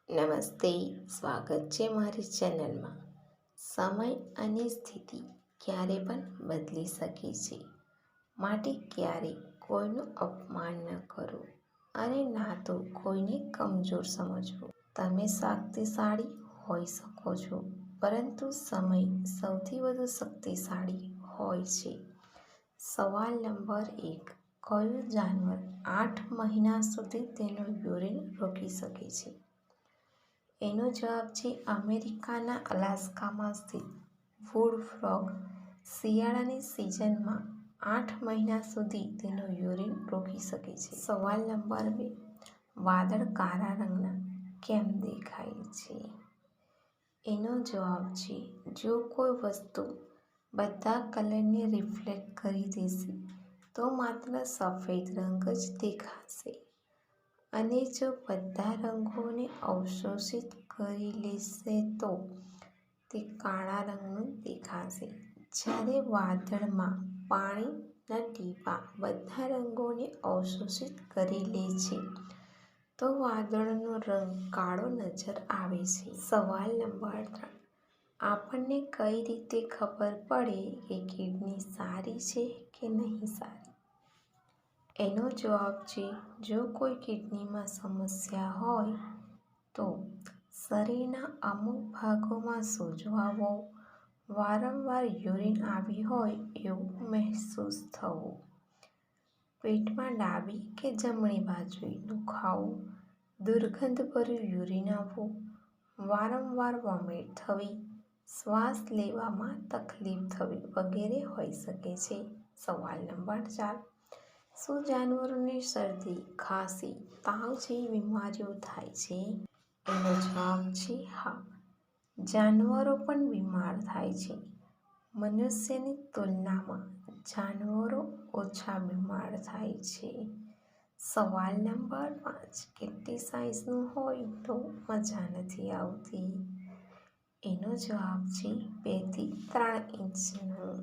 નમસ્તે, સ્વાગત છે મારી ચેનલમાં. સમય અને સ્થિતિ ક્યારે પણ બદલી શકે છે, માટે ક્યારે કોઈનું અપમાન ન કરો અને ના તો કોઈને કમજોર સમજવો. તમે શક્તિશાળી હોઈ શકો છો, પરંતુ સમય સૌથી વધુ શક્તિશાળી હોય છે. સવાલ નંબર 1. કયું જાનવર 8 મહિના સુધી તેનું યુરિન રોકી શકે છે? એનો જવાબ છે અમેરિકાના અલાસ્કામાં સ્થિત વુડ ફ્રોગ. શિયાળાની સિઝનમાં 8 મહિના સુધી તેનું યુરિન રોકી શકે છે. સવાલ નંબર 2. વાદળ કાળા રંગના કેમ દેખાય છે? એનો જવાબ છે જો કોઈ વસ્તુ બધા કલરને રિફ્લેક્ટ કરી દેશે તો માત્ર સફેદ રંગ જ દેખાશે, અને જો બધા રંગોને અવશોષિત કરી લેશે તો તે કાળા રંગનું દેખાશે. જ્યારે વાદળમાં પાણીના ટીપાં બધા રંગોને અવશોષિત કરી લે છે તો વાદળનો રંગ કાળો નજર આવે છે. સવાલ નંબર 3. આપણને કઈ રીતે ખબર પડે કે કિડની સારી છે કે નહીં સારી? એનો જવાબ છે જો કોઈ કિડનીમાં સમસ્યા હોય તો શરીરના અમુક ભાગોમાં સોજાવો, વારંવાર યુરિન આવી હોય એવું મહેસૂસ થવું, પેટમાં ડાબી કે જમણી બાજુએ દુખાવો, દુર્ગંધભર્યું યુરિન આવવું, વારંવાર વોમિટ થવી, શ્વાસ લેવામાં તકલીફ થવી વગેરે હોઈ શકે છે. સવાલ નંબર 4. શું જાનવરોને શરદી, ખાંસી, તાવ જેવી બીમારીઓ થાય છે? એનો જવાબ છે હા, જાનવરો પણ બીમાર થાય છે. મનુષ્યની તુલનામાં જાનવરો ઓછા બીમાર થાય છે. સવાલ નંબર 5. કેટલી સાઈઝનું હોય તો મજા નથી આવતી? એનો જવાબ છે 2 થી 3 ઇંચનું.